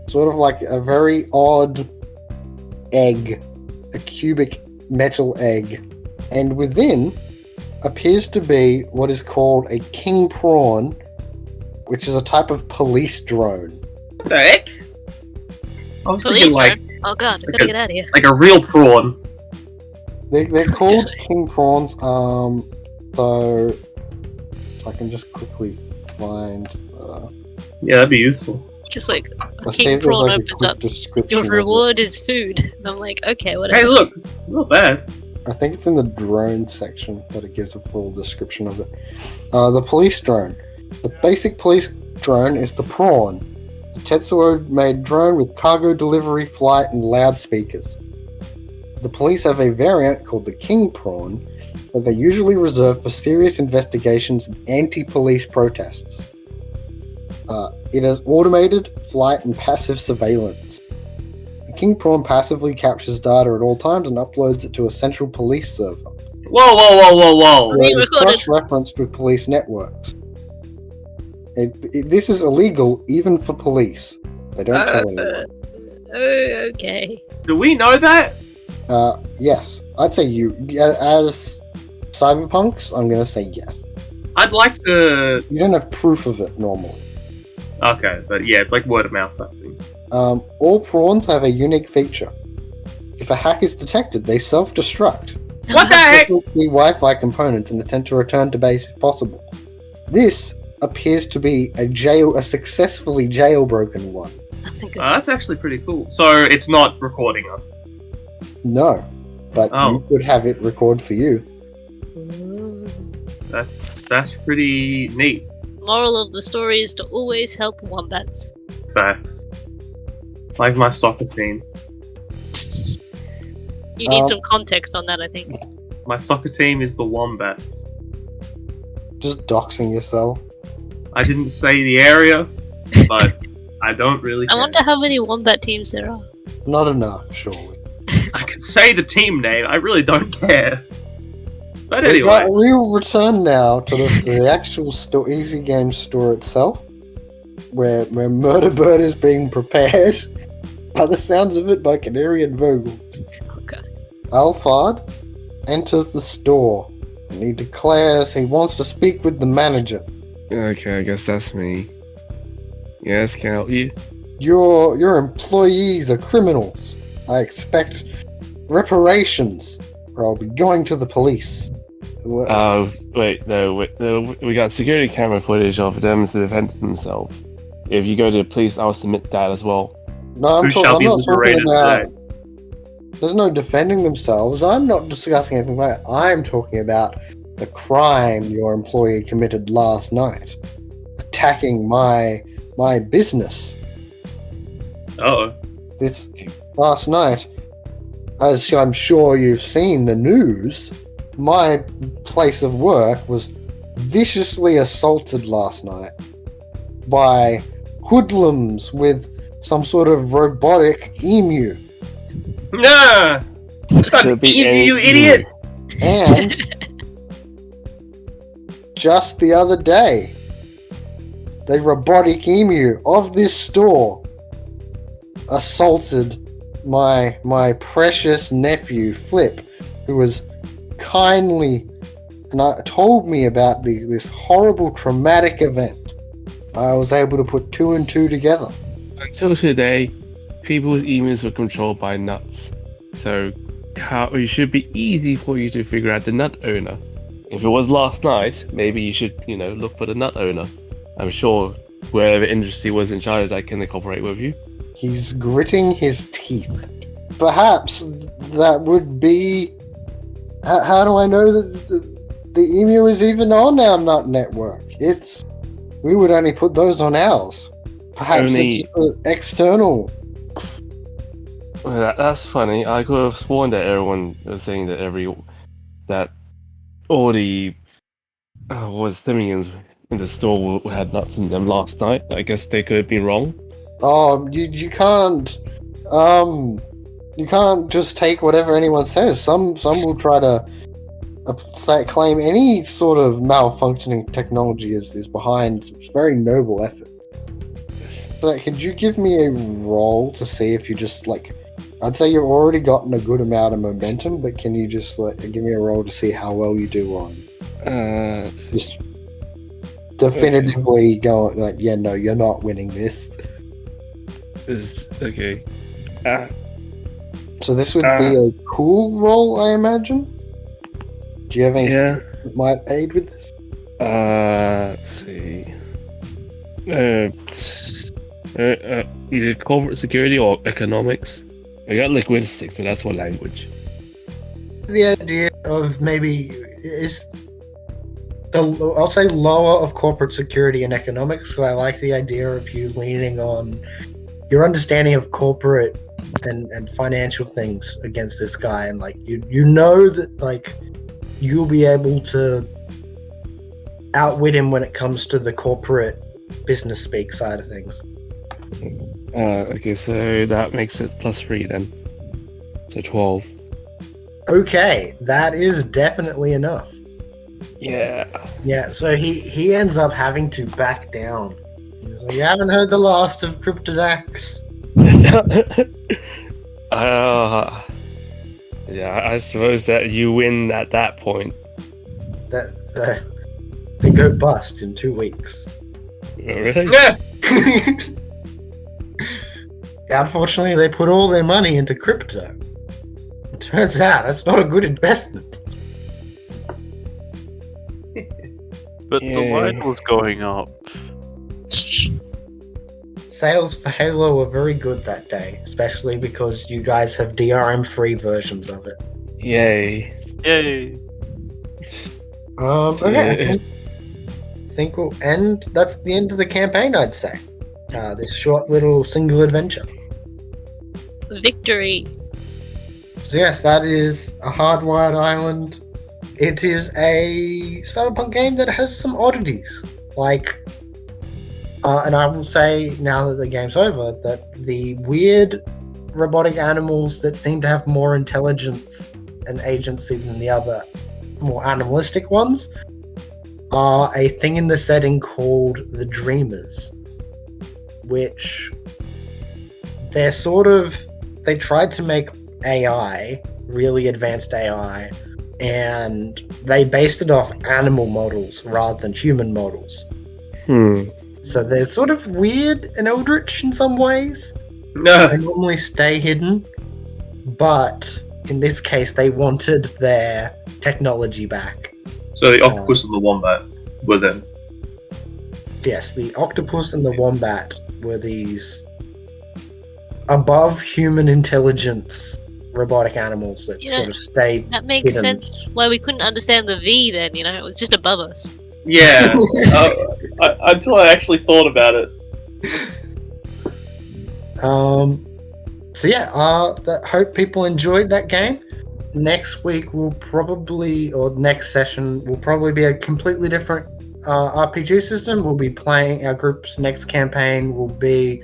sort of like a very odd egg, a cubic metal egg, and within appears to be what is called a king prawn, which is a type of police drone. What the heck? I was Police thinking drone? Oh god, I gotta get out of here. like a real prawn. They're called king prawns. So if I can just quickly find. Yeah, that'd be useful. Just like a Let's see king if there's prawn like a opens quick up. description. Your of it. reward is food. And I'm like, okay, whatever. Hey, look, not bad. I think it's in the drone section that it gives a full description of it. The police drone. The basic police drone is the prawn, a Tetsuo-made drone with cargo delivery, flight, and loudspeakers. The police have a variant called the king prawn that they usually reserve for serious investigations and anti-police protests. It has automated flight and passive surveillance. The king prawn passively captures data at all times and uploads it to a central police server, Whoa. where it is cross-referenced with police networks. This is illegal even for police. They don't tell anyone. Okay. Do we know that? Yes. I'd say you. As cyberpunks, I'm going to say yes. I'd like to. You don't have proof of it normally. Okay, but yeah, it's like word of mouth type thing. All prawns have a unique feature. If a hack is detected, they self-destruct. What the heck? The Wi-Fi components and attempt to return to base if possible. This appears to be a successfully jailbroken one. That's actually pretty cool. So it's not recording us. No, but you could have it record for you. That's pretty neat. Moral of the story is to always help wombats. Facts. Like my soccer team. You need some context on that, I think. My soccer team is the Wombats. Just doxing yourself. I didn't say the area, but I don't really care. I wonder how many wombat teams there are. Not enough, surely. I could say the team name, I really don't care. But anyway. We will return now to the actual Easy Game store itself, where Murder Bird is being prepared, by the sounds of it, by Canary and Vogel. Okay. Alphard enters the store, and he declares he wants to speak with the manager. Okay, I guess that's me. Yes, can I help you? Your employees are criminals. I expect reparations, or I'll be going to the police. Wait, no, we got security camera footage of them defending themselves. If you go to the police, I'll submit that as well. No, I'm Who shall not be talking liberated about. today? There's no defending themselves. I'm not discussing anything like that. I'm talking about the crime your employee committed last night, attacking my business. Uh-oh. This last night, as I'm sure you've seen the news, my place of work was viciously assaulted last night by hoodlums with some sort of robotic emu. Nah! Could be You any idiot! And just the other day, the robotic emu of this store assaulted my precious nephew Flip, who was kindly and told me about this horrible traumatic event. I was able to put two and two together. Until today, people's emus were controlled by nuts. So it should be easy for you to figure out the nut owner. If it was last night, maybe you should, look for the nut owner. I'm sure wherever industry was in charge, I can cooperate with you. He's gritting his teeth. Perhaps that would be... How do I know that the emu is even on our nut network? We would only put those on ours. Perhaps it's just external. Well, that's funny. I could have sworn that everyone was saying that all the simians in the store had nuts in them last night. I guess they could have been wrong. You can't you can't just take whatever anyone says. Some will try to claim any sort of malfunctioning technology is behind very noble effort. So could you give me a roll to see if you just I'd say you've already gotten a good amount of momentum, but can you just give me a roll to see how well you do on just definitively going no, you're not winning this. Okay. So this would be a cool roll, I imagine? Do you have any that might aid with this? Let's see. Either corporate security or economics. I got linguistics, but that's what language. The idea of maybe is I'll say lower of corporate security and economics. So I like the idea of you leaning on your understanding of corporate and financial things against this guy, and you know that you'll be able to outwit him when it comes to the corporate business speak side of things. Okay, so that makes it +3 then. So 12. Okay, that is definitely enough. Yeah. Yeah, so he ends up having to back down. He's like, you haven't heard the last of Cryptodax. Yeah, I suppose that you win at that point. They go bust in 2 weeks. Oh, really? Yeah! Unfortunately, they put all their money into crypto. It turns out that's not a good investment. But the line was going up. Sales for Halo were very good that day, especially because you guys have DRM-free versions of it. Yay. Yay! Okay. I think we'll end. That's the end of the campaign, I'd say. This short little single adventure. Victory. So yes, that is a Hardwired Island. It is a cyberpunk game that has some oddities. And I will say, now that the game's over, that the weird robotic animals that seem to have more intelligence and agency than the other more animalistic ones are a thing in the setting called the Dreamers, which they tried to make AI, really advanced AI, and they based it off animal models rather than human models. So they're sort of weird and eldritch in some ways. No. They normally stay hidden, but in this case, they wanted their technology back. So the octopus and the wombat were them. Yes, the octopus and the wombat were these above human intelligence robotic animals that Yeah, sort of stayed That makes hidden. sense why we couldn't understand the V then, you know? It was just above us. Yeah. Until I actually thought about it. So yeah, hope people enjoyed that game. Next week next session will probably be a completely different RPG system. We'll be playing, our group's next campaign will be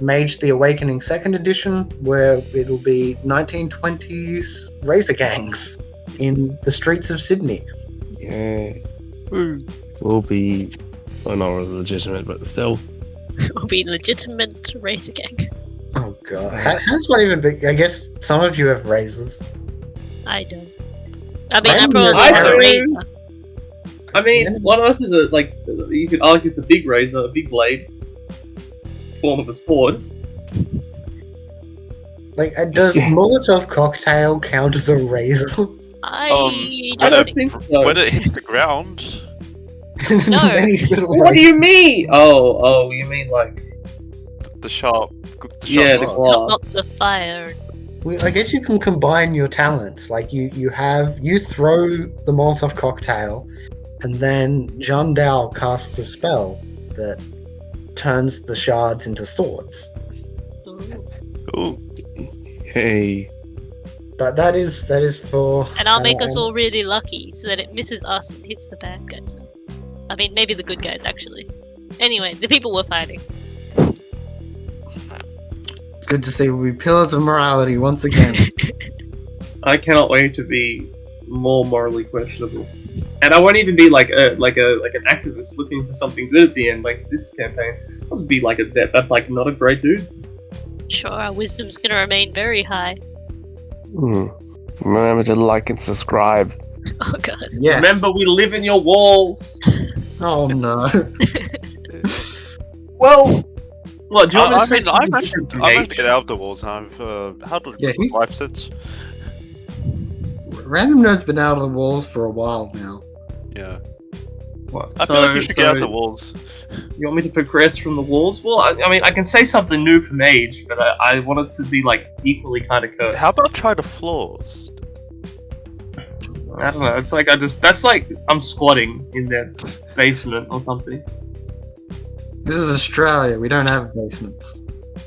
Mage the Awakening 2nd Edition, where it'll be 1920s razor gangs in the streets of Sydney. Yeah. Will be, well, not legitimate, but still. We'll be legitimate razor gang. Oh god, how's one even big? I guess some of you have razors. I don't. I mean, I Random probably I have a do. razor. I mean, one of us is you could argue it's a big razor, a big blade, form of a sword. Like, does Molotov cocktail count as a razor? I I don't don't think. think so. When it hits the ground, No. Many little What do razors. you mean? Oh, you mean like the sharp. yeah, the glass. glass. Not the fire. Well, I guess you can combine your talents. Like you throw the Molotov cocktail, and then John Dow casts a spell that turns the shards into swords. Ooh. Ooh. Hey. But that is for. And I'll make us all really lucky so that it misses us and hits the bad guys. I mean, maybe the good guys, actually. Anyway, the people we're fighting. Good to see we'll be pillars of morality once again. I cannot wait to be more morally questionable. And I won't even be like an activist looking for something good at the end, like this campaign. I'll just be like not a great dude. Sure, our wisdom's gonna remain very high. Remember to like and subscribe. Oh god. Yes. Remember, we live in your walls. Oh no. Well, what do you want me to say? I something managed different, I managed to Mage? get out of the walls. I've had Yeah, he's- 5 since. Random Nerd's been out of the walls for a while now. Yeah. What? I feel like you should get out of the walls. You want me to progress from the walls? Well, I mean, I can say something new for Mage, but I want it to be like equally kind of cursed. How about try the floors? I don't know. It's like that's like I'm squatting in their basement or something. This is Australia. We don't have basements.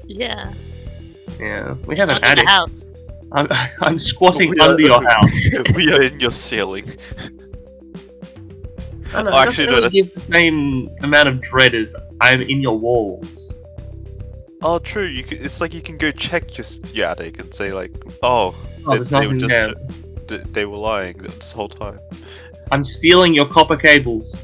Yeah. Yeah, we Just have an under attic. the house. I'm squatting We are- under your house. We are in your ceiling. I don't know, Oh, it actually, doesn't no, really give the same amount of dread as I'm in your walls. Oh, true. It's like you can go check your attic and say like, oh, Oh, there's nothing there. they were lying this whole time. I'm stealing your copper cables.